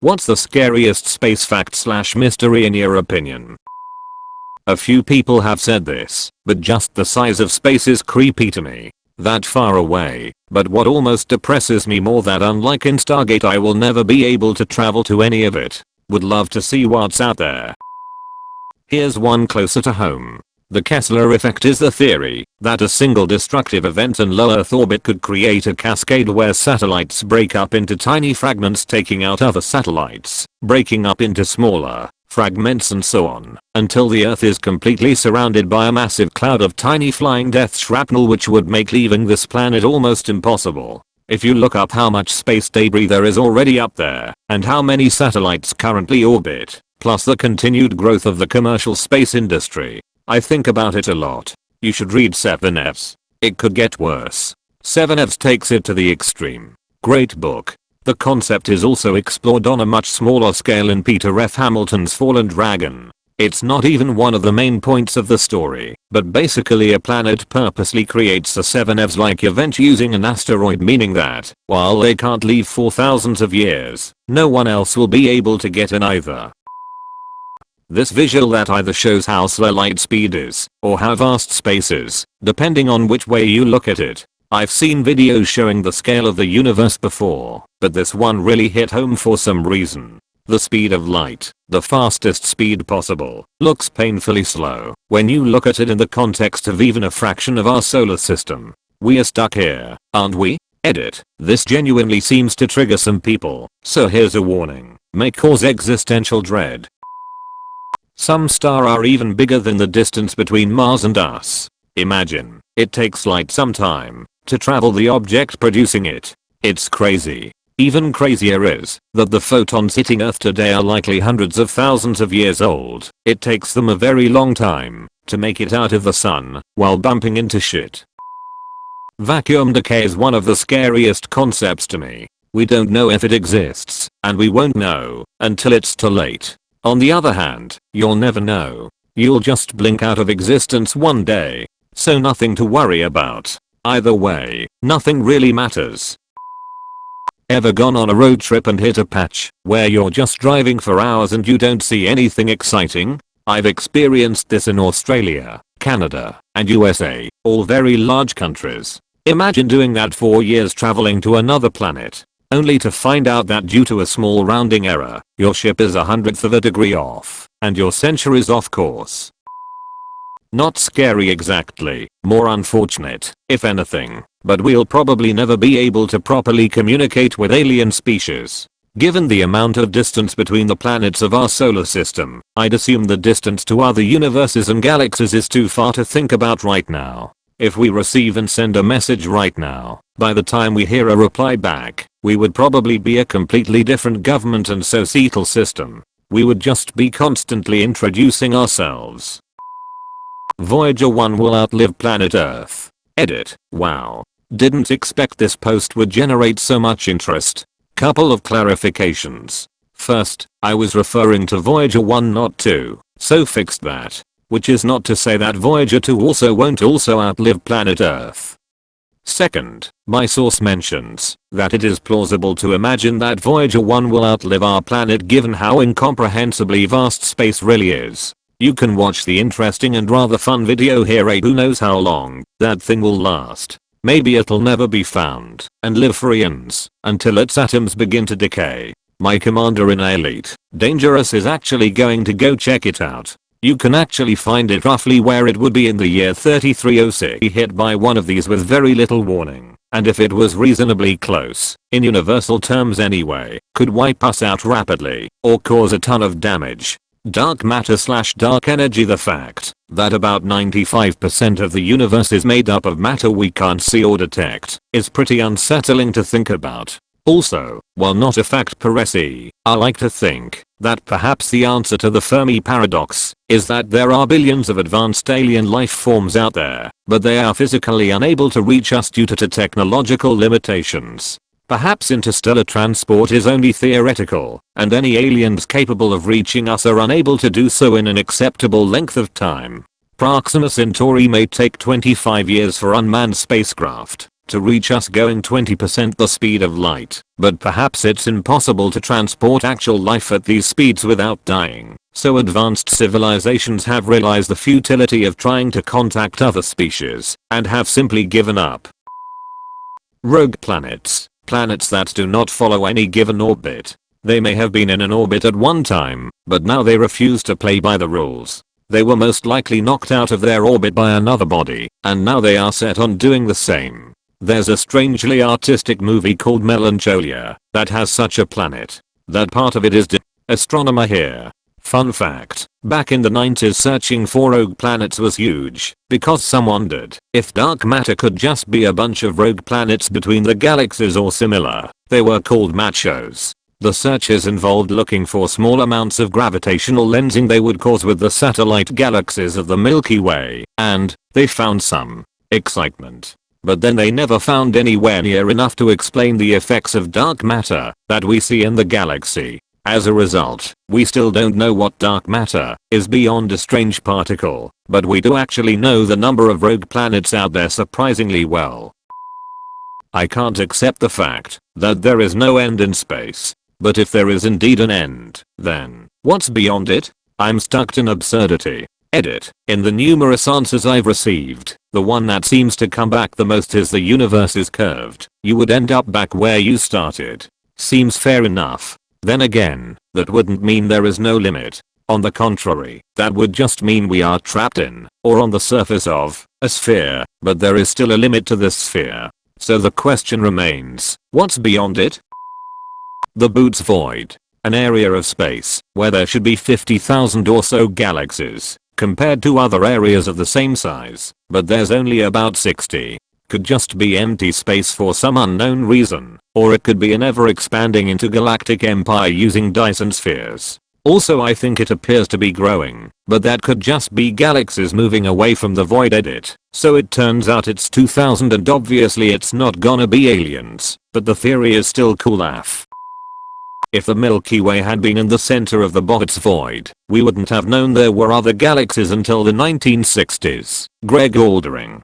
What's the scariest space fact / mystery in your opinion? A few people have said this, but just the size of space is creepy to me. That far away, but what almost depresses me more that unlike in Stargate I will never be able to travel to any of it. Would love to see what's out there. Here's one closer to home. The Kessler effect is the theory that a single destructive event in low Earth orbit could create a cascade where satellites break up into tiny fragments taking out other satellites, breaking up into smaller fragments and so on, until the Earth is completely surrounded by a massive cloud of tiny flying death shrapnel which would make leaving this planet almost impossible. If you look up how much space debris there is already up there, and how many satellites currently orbit, plus the continued growth of the commercial space industry, I think about it a lot. You should read 7Fs. It could get worse. 7Fs takes it to the extreme. Great book. The concept is also explored on a much smaller scale in Peter F. Hamilton's Fallen Dragon. It's not even one of the main points of the story, but basically a planet purposely creates a 7Fs-like event using an asteroid, meaning that, while they can't leave for thousands of years, no one else will be able to get in either. This visual that either shows how slow light speed is, or how vast space is, depending on which way you look at it. I've seen videos showing the scale of the universe before, but this one really hit home for some reason. The speed of light, the fastest speed possible, looks painfully slow when you look at it in the context of even a fraction of our solar system. We are stuck here, aren't we? Edit. This genuinely seems to trigger some people, so here's a warning. May cause existential dread. Some stars are even bigger than the distance between Mars and us. Imagine, it takes light some time to travel the object producing it. It's crazy. Even crazier is that the photons hitting Earth today are likely hundreds of thousands of years old. It takes them a very long time to make it out of the sun while bumping into shit. Vacuum decay is one of the scariest concepts to me. We don't know if it exists, and we won't know until it's too late. On the other hand, you'll never know. You'll just blink out of existence one day. So nothing to worry about. Either way, nothing really matters. Ever gone on a road trip and hit a patch where you're just driving for hours and you don't see anything exciting? I've experienced this in Australia, Canada, and USA, all very large countries. Imagine doing that for years traveling to another planet, only to find out that due to a small rounding error, your ship is 1/100th of a degree off, and your century is off course. Not scary exactly, more unfortunate, if anything, but we'll probably never be able to properly communicate with alien species. Given the amount of distance between the planets of our solar system, I'd assume the distance to other universes and galaxies is too far to think about right now. If we receive and send a message right now, by the time we hear a reply back, we would probably be a completely different government and societal system. We would just be constantly introducing ourselves. Voyager 1 will outlive planet Earth. Edit. Wow. Didn't expect this post would generate so much interest. Couple of clarifications. First, I was referring to Voyager 1 not 2, so fixed that. Which is not to say that Voyager 2 also won't also outlive planet Earth. Second, my source mentions that it is plausible to imagine that Voyager 1 will outlive our planet given how incomprehensibly vast space really is. You can watch the interesting and rather fun video here. Who knows how long that thing will last. Maybe it'll never be found and live for eons until its atoms begin to decay. My commander in Elite Dangerous is actually going to go check it out. You can actually find it roughly where it would be in the year 3306. Hit by one of these with very little warning, and if it was reasonably close, in universal terms anyway, could wipe us out rapidly or cause a ton of damage. Dark matter / dark energy. The fact that about 95% of the universe is made up of matter we can't see or detect is pretty unsettling to think about. Also, while not a fact per se, I like to think that perhaps the answer to the Fermi paradox is that there are billions of advanced alien life forms out there, but they are physically unable to reach us due to technological limitations. Perhaps interstellar transport is only theoretical, and any aliens capable of reaching us are unable to do so in an acceptable length of time. Proxima Centauri may take 25 years for unmanned spacecraft to reach us going 20% the speed of light, but perhaps it's impossible to transport actual life at these speeds without dying, so advanced civilizations have realized the futility of trying to contact other species, and have simply given up. Rogue planets. Planets that do not follow any given orbit. They may have been in an orbit at one time, but now they refuse to play by the rules. They were most likely knocked out of their orbit by another body, and now they are set on doing the same. There's a strangely artistic movie called Melancholia that has such a planet. That part of it is astronomer here. Fun fact, back in the 90s searching for rogue planets was huge, because some wondered if dark matter could just be a bunch of rogue planets between the galaxies or similar. They were called machos. The searches involved looking for small amounts of gravitational lensing they would cause with the satellite galaxies of the Milky Way, and they found some excitement. But then they never found anywhere near enough to explain the effects of dark matter that we see in the galaxy. As a result, we still don't know what dark matter is beyond a strange particle, but we do actually know the number of rogue planets out there surprisingly well. I can't accept the fact that there is no end in space. But if there is indeed an end, then what's beyond it? I'm stuck in absurdity. Edit. In the numerous answers I've received, the one that seems to come back the most is the universe is curved. You would end up back where you started. Seems fair enough. Then again, that wouldn't mean there is no limit. On the contrary, that would just mean we are trapped in, or on the surface of, a sphere, but there is still a limit to this sphere. So the question remains, what's beyond it? The Boots Void. An area of space where there should be 50,000 or so galaxies, compared to other areas of the same size, but there's only about 60. Could just be empty space for some unknown reason, or it could be an ever-expanding intergalactic empire using Dyson spheres. Also I think it appears to be growing, but that could just be galaxies moving away from the void. Edit. So it turns out it's 2000 and obviously it's not gonna be aliens, but the theory is still cool AF. If the Milky Way had been in the center of the Boots Void, we wouldn't have known there were other galaxies until the 1960s. Greg Aldering.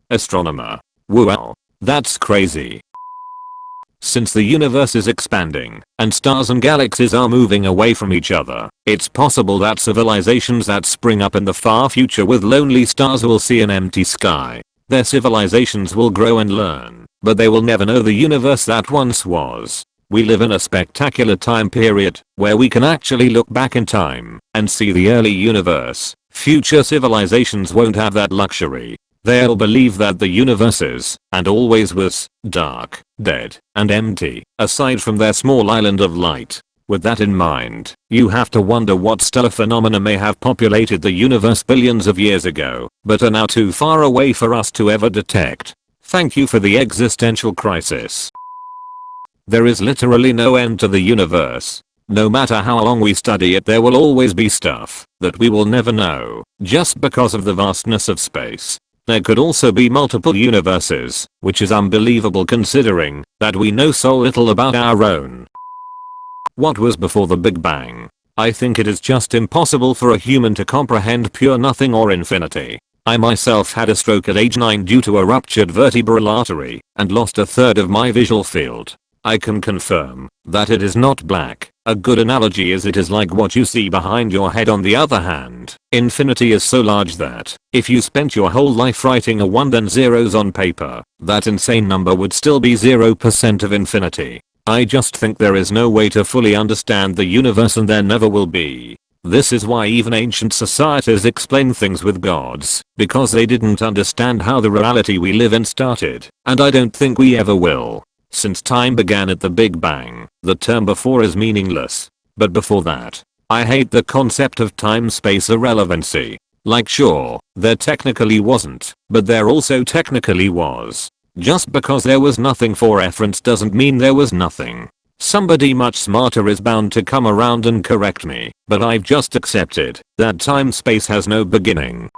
Astronomer. Well, that's crazy. Since the universe is expanding, and stars and galaxies are moving away from each other, it's possible that civilizations that spring up in the far future with lonely stars will see an empty sky. Their civilizations will grow and learn, but they will never know the universe that once was. We live in a spectacular time period where we can actually look back in time and see the early universe. Future civilizations won't have that luxury. They'll believe that the universe is, and always was, dark, dead, and empty, aside from their small island of light. With that in mind, you have to wonder what stellar phenomena may have populated the universe billions of years ago, but are now too far away for us to ever detect. Thank you for the existential crisis. There is literally no end to the universe. No matter how long we study it, there will always be stuff that we will never know, just because of the vastness of space. There could also be multiple universes, which is unbelievable considering that we know so little about our own. What was before the Big Bang? I think it is just impossible for a human to comprehend pure nothing or infinity. I myself had a stroke at age 9 due to a ruptured vertebral artery and lost a third of my visual field. I can confirm that it is not black. A good analogy is it is like what you see behind your head. On the other hand, infinity is so large that if you spent your whole life writing a 1 then zeros on paper, that insane number would still be 0% of infinity. I just think there is no way to fully understand the universe and there never will be. This is why even ancient societies explain things with gods, because they didn't understand how the reality we live in started, and I don't think we ever will. Since time began at the Big Bang, the term before is meaningless. But before that, I hate the concept of time-space irrelevancy. Like sure, there technically wasn't, but there also technically was. Just because there was nothing for reference doesn't mean there was nothing. Somebody much smarter is bound to come around and correct me, but I've just accepted that time-space has no beginning.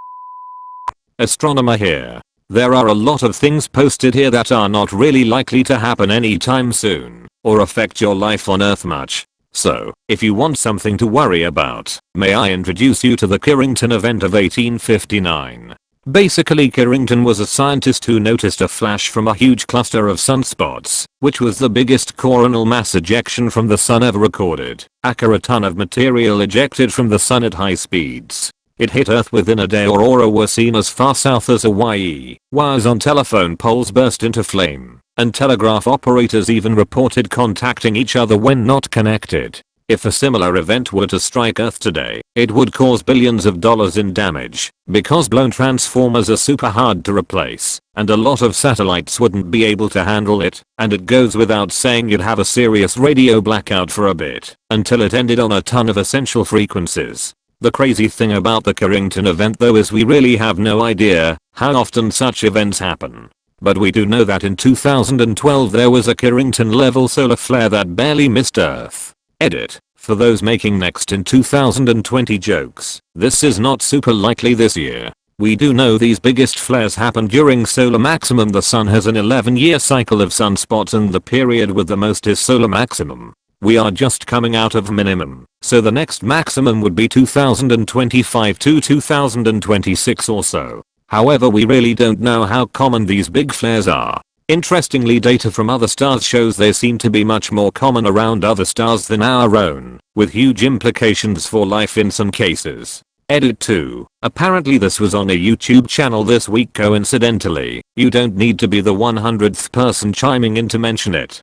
Astronomer here. There are a lot of things posted here that are not really likely to happen anytime soon, or affect your life on Earth much. So, if you want something to worry about, may I introduce you to the Carrington event of 1859. Basically, Carrington was a scientist who noticed a flash from a huge cluster of sunspots, which was the biggest coronal mass ejection from the sun ever recorded. A ton of material ejected from the sun at high speeds. It hit Earth within a day. Aurora were seen as far south as Hawaii. Wires on telephone poles burst into flame, and telegraph operators even reported contacting each other when not connected. If a similar event were to strike Earth today, it would cause billions of dollars in damage, because blown transformers are super hard to replace, and a lot of satellites wouldn't be able to handle it, and it goes without saying you'd have a serious radio blackout for a bit, until it ended on a ton of essential frequencies. The crazy thing about the Carrington event though is we really have no idea how often such events happen. But we do know that in 2012 there was a Carrington level solar flare that barely missed Earth. Edit. For those making next in 2020 jokes, this is not super likely this year. We do know these biggest flares happen during solar maximum. The sun has an 11-year cycle of sunspots and the period with the most is solar maximum. We are just coming out of minimum, so the next maximum would be 2025 to 2026 or so. However, we really don't know how common these big flares are. Interestingly, data from other stars shows they seem to be much more common around other stars than our own, with huge implications for life in some cases. Edit 2. Apparently this was on a YouTube channel this week coincidentally. You don't need to be the 100th person chiming in to mention it.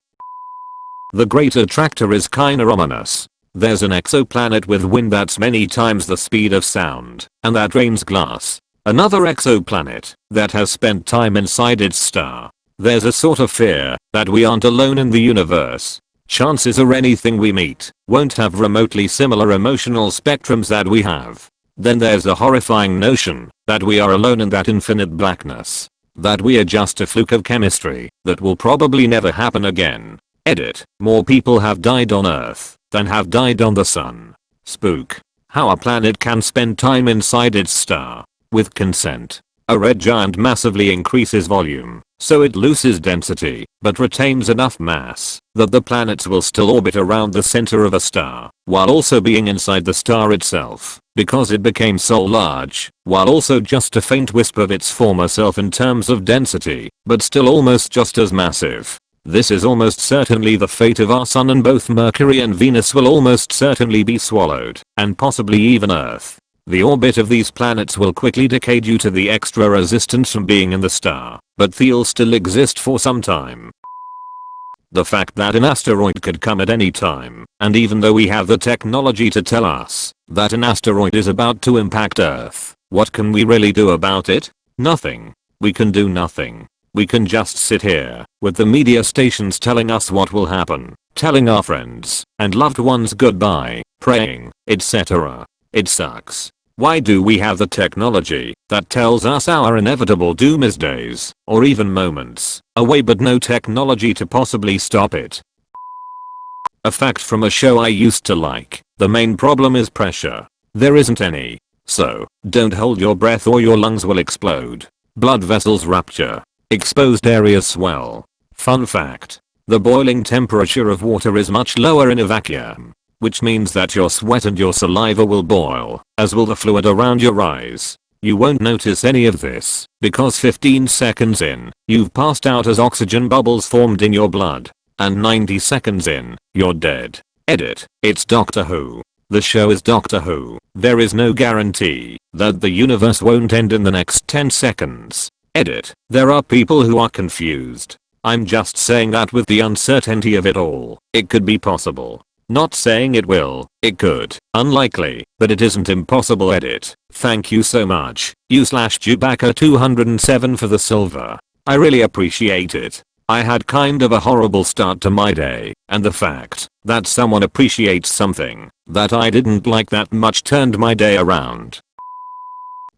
The Great Attractor is kinda ominous. There's an exoplanet with wind that's many times the speed of sound, and that rains glass. Another exoplanet that has spent time inside its star. There's a sort of fear that we aren't alone in the universe. Chances are anything we meet won't have remotely similar emotional spectrums that we have. Then there's a horrifying notion that we are alone in that infinite blackness. That we are just a fluke of chemistry that will probably never happen again. Edit. More people have died on Earth than have died on the sun. Spook. How a planet can spend time inside its star. With consent. A red giant massively increases volume, so it loses density, but retains enough mass that the planets will still orbit around the center of a star, while also being inside the star itself, because it became so large, while also just a faint wisp of its former self in terms of density, but still almost just as massive. This is almost certainly the fate of our sun, and both Mercury and Venus will almost certainly be swallowed, and possibly even Earth. The orbit of these planets will quickly decay due to the extra resistance from being in the star, but they'll still exist for some time. The fact that an asteroid could come at any time, and even though we have the technology to tell us that an asteroid is about to impact Earth, what can we really do about it? Nothing. We can do nothing. We can just sit here, with the media stations telling us what will happen, telling our friends and loved ones goodbye, praying, etc. It sucks. Why do we have the technology that tells us our inevitable doom is days, or even moments, away, but no technology to possibly stop it? A fact from a show I used to like: the main problem is pressure. There isn't any. So, don't hold your breath or your lungs will explode. Blood vessels rupture. Exposed areas swell. Fun fact: the boiling temperature of water is much lower in a vacuum, which means that your sweat and your saliva will boil, as will the fluid around your eyes. You won't notice any of this, because 15 seconds in, you've passed out as oxygen bubbles formed in your blood, and 90 seconds in, you're dead. Edit. It's Doctor Who. The show is Doctor Who. There is no guarantee that the universe won't end in the next 10 seconds. Edit. There are people who are confused. I'm just saying that with the uncertainty of it all, it could be possible. Not saying it will, it could. Unlikely, but it isn't impossible. Edit. Thank you so much, you/Chewbacca207 for the silver. I really appreciate it. I had kind of a horrible start to my day, and the fact that someone appreciates something that I didn't like that much turned my day around.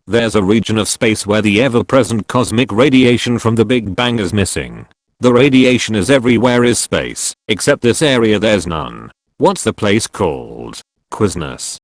There's a region of space where the ever-present cosmic radiation from the Big Bang is missing. The radiation is everywhere is space, except this area there's none. What's the place called? Quiznos.